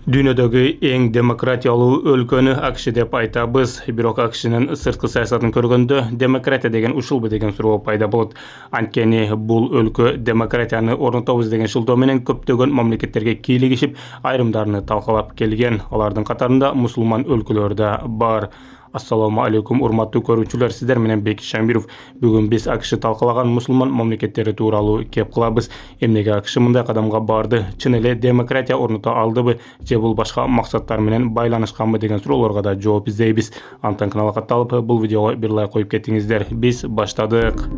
Dünyadagi eng demokratiyalуу өлkөнү AQSh деп айтабыз. Бирок AQShnын сырткы саясатын көргөндө демократия деген ушулбу деген суроо пайда болот. Анткени бул өлкө демократияны орнотобуз деген шылтоо менен көптөгөн мамлекеттерге кийлигишип, айрымдарын талкалап келген. Алардын катарында мусулман өлкөлөр да бар. Assalamu alaikum урматтуу көрүүчүлөр, сиздер менен Бекиш Шамбиров. Бүгүн биз AQSh талкалаган мусулман мамлекеттери тууралуу кеп кылабыз. Эмнеге AQSh мындай кадамга барды? Чын эле демократия орното алдыбы же бул башка максаттар менен байланышканбы деген суроолорго да жооп издейбиз. Антон каналга катталып, бул видеого бир лайк коюп кетиңиздер. Биз баштадык.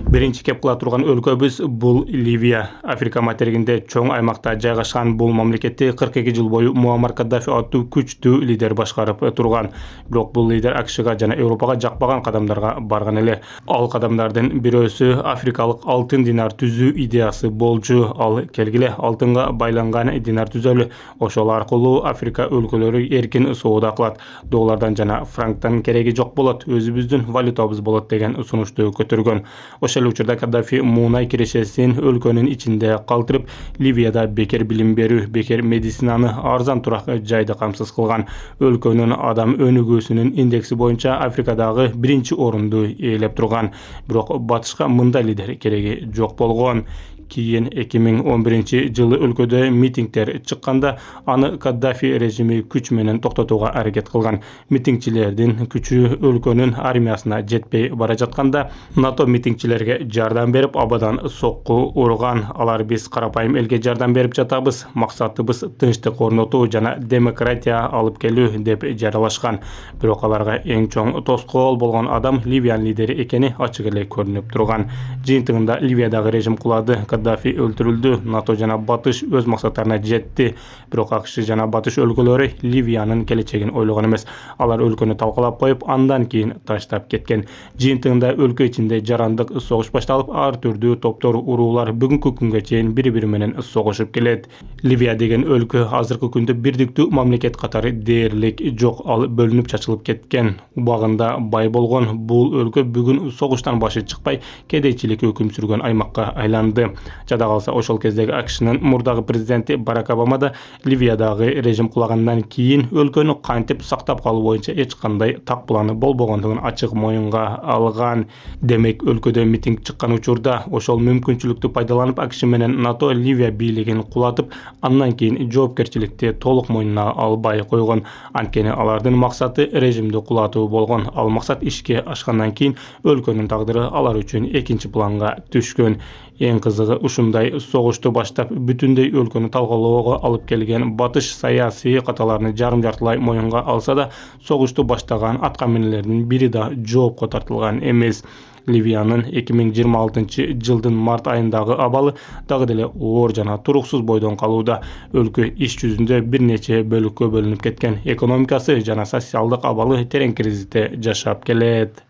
Биринчи кеп кыла турган өлкөбүз бул Ливия. Африка материгинде чоң аймакта жайгашкан бул мамлекетти 42 жыл бою Муаммар Каддафи аттуу күчтүү лидер башкарып турган. Бирок бул лидер AQShга жана Европага жакпаган кадамдарга барган эле. Ал кадамдардын бирөөсү африкалык алтын динар түзүү идеясы болчу. Ал келгиле алтынга байланган динар түзөлү. Ошол аркылуу Африка өлкөлөрү эркин соода кылат. Доллардан жана франктан кереги жок болот. Өзүбүздүн валютабыз болот деген сунушту көтөргөн. Ошол учурда Каддафи муунай кирешесин өлкөнүн ичинде калтырып, Ливияда бекер билим берүү, бекер медицинаны арзан турак жайды камсыз кылган. Өлкөнүн адам өнүгүүсүнүн индекси боюнча Африкадагы биринчи орунду ээлеп турган. Бирок батышка мындай лидер кереги жок болгон. Кийин 2011-жылы өлкөдө митингдер чыкканда, аны Каддафи режими күч менен токтотууга аракет кылган. Митингчилердин күчү өлкөнүн армиясына жетпей бара жатканда, НАТО митингчилерге жардам берип, абадан сокку урган. Алар биз карапайым элге жардам берип жатабыз, максатыбыз тынчтык орнотуу жана демократия алып келүү деп жарыялашкан. Бирок аларга эң чоң тоскоол болгон адам Ливиянын лидери экени ачык эле көрүнүп турган. Жыйынтыгында Ливиядагы режим кулады. Каддафи өлтүрүлдү, НАТО жана Батыш өз максаттарына жетти. Бирок AQSh жана Батыш өлкөлөрү Ливиянын келечегин ойлогон эмес. Алар өлкөнү талкалап коюп, андан кийин таштап кеткен. Жыйынтыгында өлкө ичинде жарандык согуш башталып, ар түрдүү топтор, уруулар бүгүнкү күнгө чейин бири-бири менен согушуп келет. Ливия деген өлкө азыркы күндө бирдиктүү мамлекет катары дээрлик жок, ал бөлүнүп чачылып кеткен. Убагында бай болгон бул өлкө бүгүн согуштан башы чыкпай, кедейчилик өкүм сүргөн аймакка айланды. Жада калса, ошол кездеги AQShnын мурдагы президенти Барак Обама да Ливиядагы режим кулагандан кийин өлкөнү кантип сактап калуу боюнча эч кандай так планы болбогондугун ачык моюнга алган. Демек, өлкөдө митинг чыккан учурда ошол мүмкүнчүлүктү пайдаланып AQSh менен НАТО Ливия бийлигин кулатып, андан кийин жоопкерчиликти толук мойнуна албай койгон. Анткени алардын максаты режимди кулатуу болгон. Ал максат ишке ашкандан кийин өлкөнүн тагдыры алар үчүн экинчи планга түшкөн. Эң кызыгы, ушундай согушту баштап бүтүндөй өлкөнү талкалоого алып келген Батыш саясий каталарны жарым-жартылай моюнга алса да, согушту баштаган аткаминерлердин бири да жоопко тартылган эмес. Ливиянын 2026-жылдын март айындагы абалы дагы деле оор жана туруксуз бойдон калууда. Өлкө иш жүзүндө бир нече бөлүккө бөлүнүп кеткен. Экономикасы жана социалдык абалы терең кризисте жашап келет.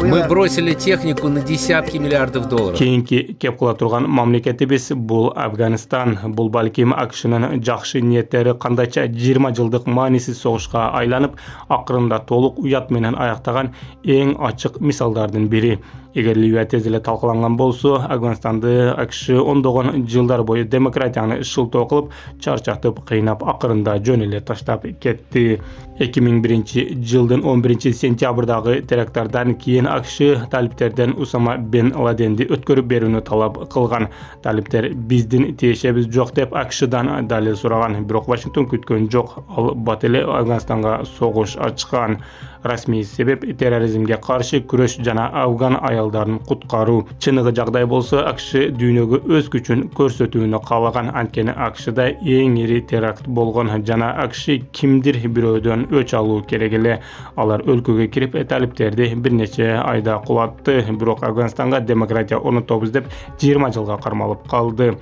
Мы бросили технику на десятки миллиардов долларов. Кийинки кеп кыла турган мамлекетибиз бул Афганистан. Бул балким AQShnын жакшы ниеттери кандайча 20 жылдык маанисиз согушка айланып, акырында толук уят менен аяктаган эң ачык мисалдардын бири. Эгер Ливия тез эле талкаланган болсо, Афганистанды AQSh ондогон жылдар бою демократияны шылтоо кылып, чарчатып, кыйнап, акырында жөн эле таштап кетти. 2001-жылдын 11-сентябрдагы теракттардан кийин AQSh талиптерден Усама бен Ладенди өткөрүп берүүнү талап кылган. Талиптер биздин тиешебиз жок деп AQShдан далил сураган. Бирок Вашингтон күткөн жок. Ал бат эле Афганистанга согуш ачкан. Расмий себеп терроризмге каршы күрөш жана афган аялдарын куткаруу. Чыныгы жагдай болсо, AQSh дүйнөгө өз күчүн көрсөтүүнү каалаган. Анткени AQShда эң ири теракт болгон жана AQSh кимдир бирөөдөн өч алуу керек эле. Алар өлкөгө кирип, талиптерди бир нече айда кулатты. Бирок Афганистанга демократия орнотобуз деп 20 жылга кармалып калды.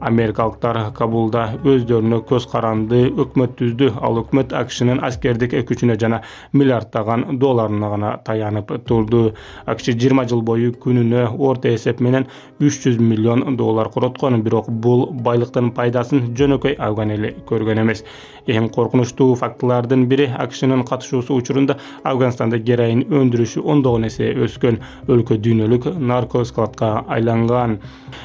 Америкалыктар Кабулда өздөрүнө көз каранды өкмөт түздү. Ал өкмөт АКШнын аскердик күчүнө жана миллиарддаган долларына гана таянып турду. АКШ 20 жыл бою күнүнө орто эсеп менен 300 миллион доллар короткон, бирок бул байлыктын пайдасын жөнөкөй алган эле көргөн эмес. Эң коркунучтуу фактылардын бири АКШнын катышуусу учурунда Афганистанда героин өндүрүшү ондогон эсе өскөн, өлкө дүйнөлүк наркоскладка айланган.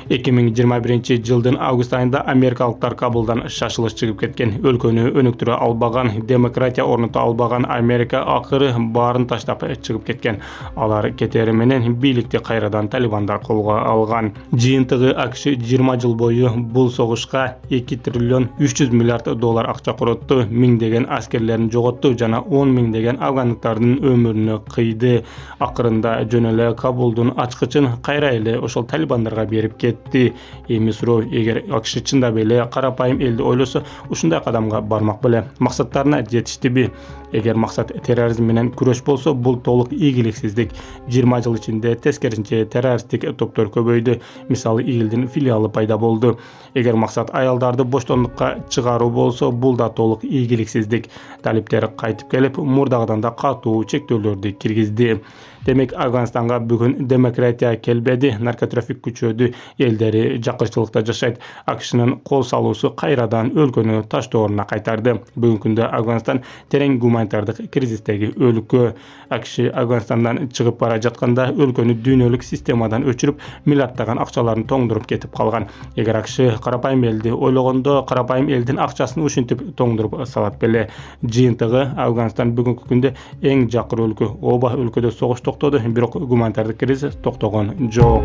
2021 жылдын август айында америкалыктар Кабулдан шашылыш чыгып кеткен. Өлкөнү өнүктүрө албаган, демократия орнута албаган Америка акыры баарын таштап чыгып кеткен. Алар кетери менен бийликти кайрадан талибандар колго алган. Жыйынтыгы АКШ 20 жыл бою бул согушка 2 триллион 300 миллиард доллар акча коротту, миңдеген аскерлерин жоготту жана 10 миңдеген афгандыктардын өмүрүнө кыйды. Акырында жөн эле Кабулдун ачкычын кайра эле ошол талибандарга берип кетти. Эми суроо, эгер АКШ чындап эле карапайым элди ойлосо, ушундай кадамга бармак беле? Максаттарына жетиштиби? Эгер максат терроризм менен күрөш болсо, бул толук ийгиликсиздик. 20 жыл ичинде тескерисинче террористтик топтор көбөйдү. Мисалы, ИГИЛдин филиалы пайда болду. Эгер максат аялдарды боштондукка чыгаруу болсо, бул да толук ийгиликсиздик. Талиптер кайтып келип, мурдагыдан да катуу чектөөлөрдү киргизди. Демек, Афганистанга бүгүн демократия келбеди, наркотрафик күчөдү, элдери жакырчылыкта жашайт. АКШнын кол салуусу кайрадан өлкөнү таш дооруна кайтарды. Бүгүнкү күндө Афганистан терең гуманитардык кризистеги өлкө. АКШ Афганистандан чыгып бара жатканда өлкөнү дүйнөлүк системадан өчүрүп, миллиарддаган акчаларын тоңдуруп кетип калган. Эгер АКШ карапайым элди ойлогондо, карапайым элдин акчасын ушинтип тоңдуруп салат беле? Жыйынтыгы, Афганистан бүгүнкү күндө эң жакыр өлкө. Оба өлкөдө согуш токтоду, бирок гуманитардык кризис токтогон жок.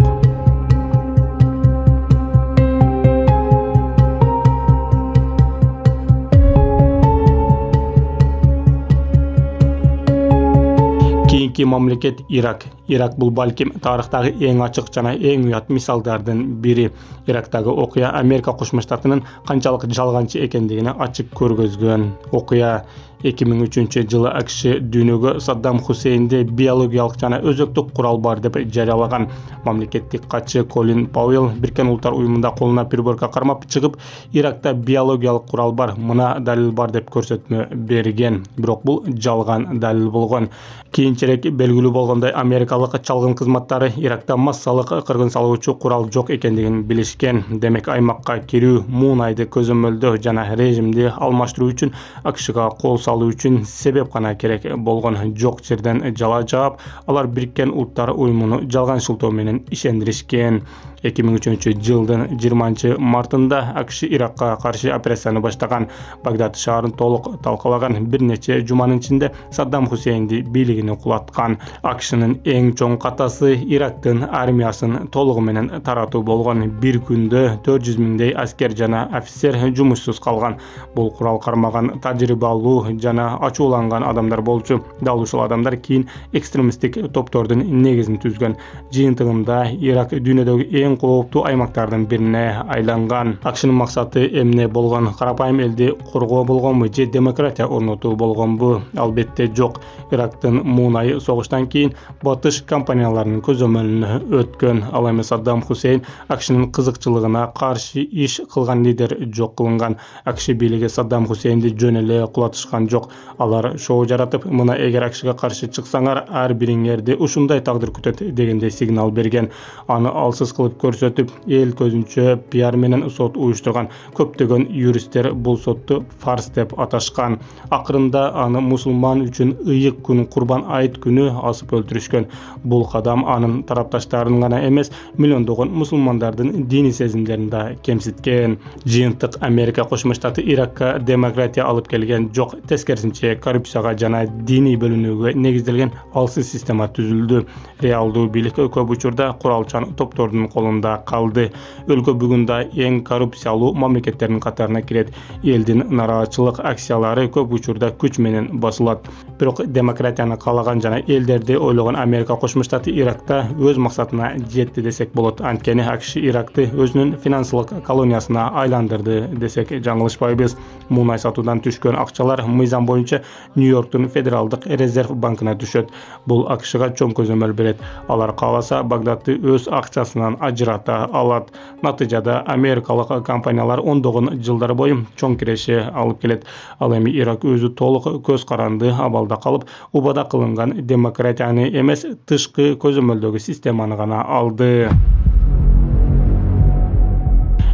Кийинки мамлекет Ирак. Ирак бул балким тарыхтагы эң ачык жана эң уят мисалдардын бири. Ирактагы окуя Америка Кошмо Штатынын канчалык жалганчы экендигини ачык көргөзгөн. Окуя 2003 жылы АКШ дүйнөгө Саддам Хусейнде биологиялык жана өзөктүк курал бар деп жарыялаган. Мамлекеттик катчы Колин Пауэлл Бириккен Улуттар уюмунда колуна приборка кармап чыгып, Иракта биологиялык курал бар, мына далил бар деп көрсөтмө берген. Бирок бул жалган далил болгон. Кийинчерээк белгилүү болгондой, америкалык чалгын кызматтары Иракта массалык кыргын салуучу курал жок экендигин билишкен. Демек, аймакка кирүү, муунайды көзөмөлдөө жана режимди алмаштыруу үчүн АКШга кол салуу үчүн себеп гана керек болгон. Жок жерден жала жаап, алар Бириккен Улуттар уюмуну жалганчылтоо менен ишендиришкен. 2003 жылдын 20 мартында АКШ Иракка каршы операцияны баштаган. Багдад шаарын толук талкалаган. Бир нече жуманын ичинде Саддам Хусейнди бийлигине кулаткан. АКШнын эң чоң катасы Ирактын армиясын толугу менен таратуу болгон. Бир күндө 400 миңдей аскер жана офицер жумушсуз калган. Бул курал кармаган, тажрыйбалуу жана ачууланган адамдар болчу. Дал ушул адамдар кийин экстремисттик топтордун негизин түзгөн. Жыйынтыгында Ирак дүйнөдөгү эң кооптуу аймактардын бирине айланган. АКШнын максаты эмне болгон? Карапайым элди коргоо болгонбу же демократия орнотуу болгонбу? Албетте жок. Ирактын муунайы согуштан кийин батыш компанияларынын көзөмөлүнө өткөн. Ал эми Саддам Хусейн АКШнын кызыкчылыгына каршы иш кылган лидер жок кылынган. АКШ бийлиги Саддам Хусейнди жөн эле кулатышкан жок. Алар шоу жаратып, мына эгер АКШга каршы чыксаңар, ар бириңерди ушундай тагдыр күтөт дегендей сигнал берген. Аны алсыз кылып көрсөтүп, эл көзүнчө пиар менен сот уюштурган. Көптөгөн юристтер бул сотту фарс деп аташкан. Акырында аны мусулман үчүн ыйык күн, Курбан айт күнү асып өлтүрүшкөн. Бул кадам анын тарапташтарын гана эмес, миллиондогон мусулмандардын диний сезимдерин да кемситкен. Жыйынтык, Америка Кошмо Штаты Иракка демократия алып келген жок, тескерисинче коррупцияга жана диний бөлүнүүгө негизделген алсыз система түзүлдү. Реалдуу бийлик көп учурда куралчан топтордун колунда калды. Өлкө бүгүндө эң коррупциялуу мамлекеттердин катарына кирет. Элдин нараачылык акциялары көп учурда күч менен басылат. Бирок демократияны каалаган жана элдерди ойлогон Америка Кошмо Штаты Иракта өз максатына жетти десек болот. Анткени АКШ Иракты өзүнүн финансылык колониясына айландырды десек жаңылышпайбыз. Муунай сатуудан түшкөн акчалар мыйзам мыйзам боюнча Нью-Йорктун Федералдык резерв банкына түшөт. Бул АКШга чоң көзөмөл берет. Алар кааласа Багдадты өз акчасынан ажырата алат. Натыйжада америкалык компаниялар ондогон жылдар бою чоң киреше алып келет. Ал эми Ирак өзү толук көз каранды абалда калып, убада кылынган демократияны эмес, тышкы көзөмөлдөгү системаны гана алды.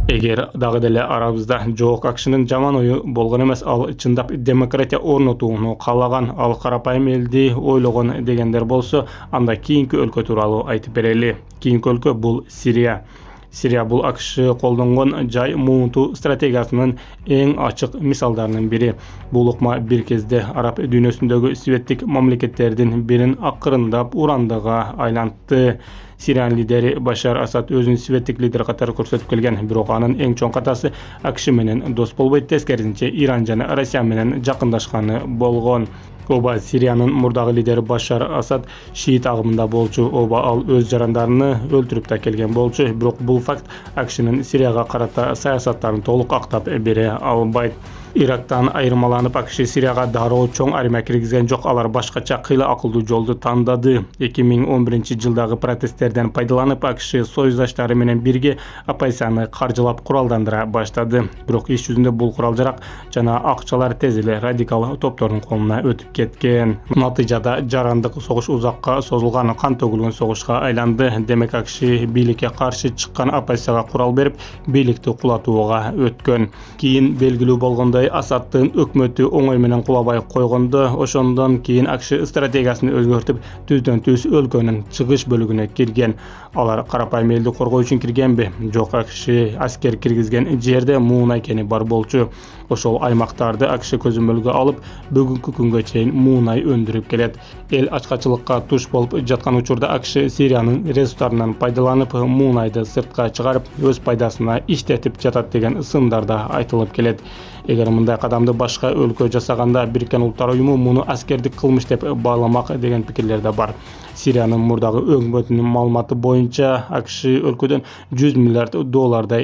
Эгер дагы деле арабызда жок АКШнын жаман ою болгон эмес, ал чындап демократия орнотууну каалаган, ал карапайым элди ойлогон дегендер болсо, анда кийинки өлкө тууралуу айтып берели. Кийинки өлкө бул Сирия. Сирия бул АКШ колдонгон жай муунтуу стратегиясынын эң ачык мисалдарынын бири. Бул ыкма бир кезде араб дүйнөсүндөгү светтик мамлекеттердин бирин акырындап урандыга айлантты. Сириянын лидери Башар Асад өзүн светтик лидер катары көрсөтүп келген, бирок анын эң чоң катасы АКШ менен дос болбойт, тескерисинче Иран жана Россия менен жакындашканы болгон. Оба Сириянын мурдагы лидери Башар Асад шиит агымында болчу, оба ал өз жарандарыны өлтүрүп да келген болчу, бирок бул факт АКШнын Сирияга карата саясаттарын толук актап бере албайт. Ирактан айырмаланып АКШ Сирияга дароо чоң армия киргизген жок, алар башкача кыйла акылдуу жолду тандады. 2011-жылдагы протесттерден пайдаланып АКШ союздаштары менен бирге оппозицияны каржылап куралдандыра баштады. Бирок иш жүзүндө бул курал-жарак жана акчалар тез эле радикал топтордун колуна өтүп кеткен. Натыйжада жарандык согуш узакка созулган, кан төгүлгөн согушка айланды. Демек АКШ бийликке каршы чыккан оппозицияга курал берип, бийликти кулатууга өткөн. Кийин белгилүү болгондой Асадтын өкмөтү оңой менен кулабай койгондо, ошондон кийин АКШ стратегиясын өзгөртүп, түздөн-түз өлкөнүн чыгыш бөлүгүнө кирген. Алар карапайым элди коргоо үчүн киргенби? Жок, АКШ аскер киргизген жерде муунай кени бар болчу. Ошол аймактарды АКШ көзөмөлгө алып, бүгүнкү күнгө чейин муунай өндүрүп келет. Эл ачкачылыкка туш болуп жаткан учурда АКШ Сириянын ресурстарынан пайдаланып, муунайды сыртка чыгарып, өз пайдасына иштетип жатат деген сындар да айтылып келет. Эгер мындай кадамды башка өлкө жасаганда, Бириккен Улуттар уюму муну аскердик кылмыш деп бааламак деген пикирлер да бар. Сириянын мурдагы өкмөтүнүн маалыматы боюнча АКШ өлкөдөн $100 миллиард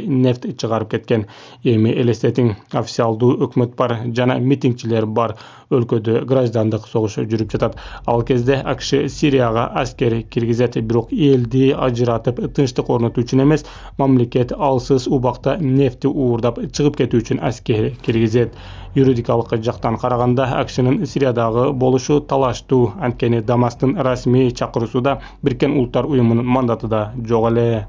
нефт чыгарып кеткен. Эми элестетиң, официалдуу өкмөт бар жана митингчилер бар. Өлкөдө граждандык согуш жүрүп жатат. Ал кезде АКШ Сирияга аскер киргизет, бирок элди ажыратып тынчтык орнотуу үчүн эмес, мамлекет алсыз убакта нефти уурдап чыгып кетүү үчүн аскер киргизет. Юридикалык жактан караганда АКШнын Сириядагы болушу талаштуу, анткени Дамастын расмий чакыруусуда Бириккен Улуттар уюмунун мандаты да жок эле.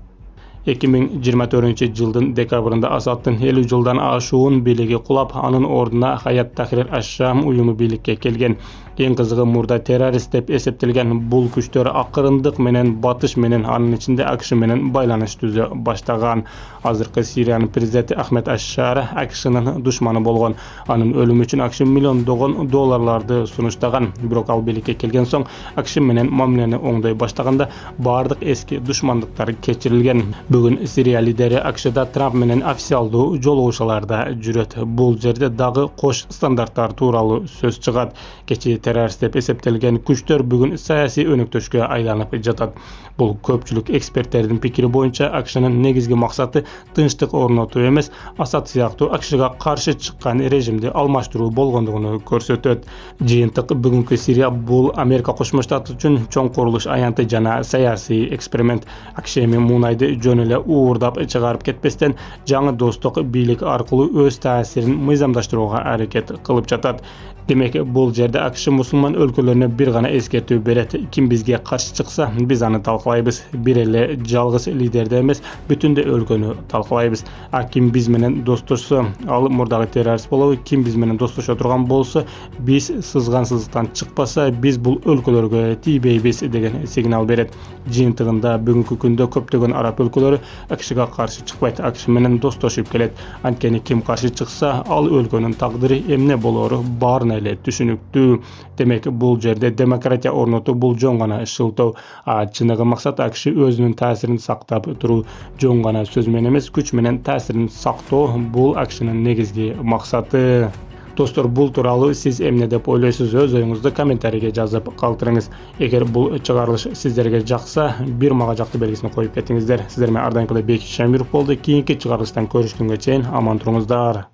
2024-жылдын декабрында Асадтын 50 жылдан ашуун бийлиги кулап, анын ордуна Хаят Тахрир аш-Шам уюму бийликке келген. Эң кызыгы, мурда террорист деп эсептелген бул күчтөр акырындык менен батыш менен, анын ичинде АКШ менен байланыш түзө баштаган. Азыркы Сириянын президенти Ахмед аш-Шар АКШнын душманы болгон. Анын өлүмү үчүн АКШ $миллиондогон долларларды сунуштаган. Бирок ал бийликке келген соң АКШ менен мамилени оңдой баштаганда бардык эски душмандыктар кечирилген. Бүгүн Сирия лидери АКШда Трамп менен официалдуу жолугушууларда жүрөт. Бул жерде дагы кош стандарттар тууралуу сөз чыгат. Кечээ террорист деп эсептелген күчтөр бүгүн саясий өнөктөшкө айланып жатат. Бул көпчүлүк эксперттердин пикири боюнча АКШнын негизги максаты тынчтык орнотуу эмес, Асад сыяктуу АКШга каршы чыккан режимди алмаштыруу болгондугун көрсөтөт. Жыйынтык, бүгүнкү Сирия бул Америка Кошмо Штаты үчүн чоң курулуш аянты жана саясий эксперимент. АКШ эми муунайды жөн эле уурдап чыгарып кетпестен, жаңы достук бийлик аркылуу өз таасирин мыйзамдаштырууга аракет кылып жатат. Демек, бул жерде АКШ мусулман өлкөлөрүнө бир гана эскертүү берет. Ким бизге каршы чыкса, биз аны талкылайбыз. Бир эле жалгыз лидерди эмес, бүтүндөй өлкөнү талкылайбыз. А ким биз менен достошсо, ал мурдагы террорист болобу, ким биз менен достошо турган болсо, биз сызгансыздыктан чыкпаса, биз бул өлкөлөргө тийбейбиз деген сигнал берет. Жыйынтыгында бүгүнкү күндө көптөгөн араб өлкөлөрү АКШга каршы чыкпайт, АКШ менен достошуп келет. Анткени ким каршы чыкса, ал өлкөнүн тагдыры эмне болору баарына эле түшүнүктүү. Демек, бул жерде демократия орнотуу бул жөн гана шылтоо. Чыныгы максат АКШ өзүнүн таасирин сактап туруу. Жөн гана сөз менен эмес, күч менен таасирин сактоо бул АКШнын негизги максаты. Достор, бул тууралуу сиз эмне деп ойлойсуз? Өз оюңузду комментарийге жазып калтырыңыз. Эгер бул чыгарылыш сиздерге жакса, бир мага жакты белгисин коюп кетиңиздер. Сиздер менен ар дайымкыдай Бекиш Шамиров болду. Кийинки чыгарылыштан көрүшкөнгө чейин аман туруңуздар.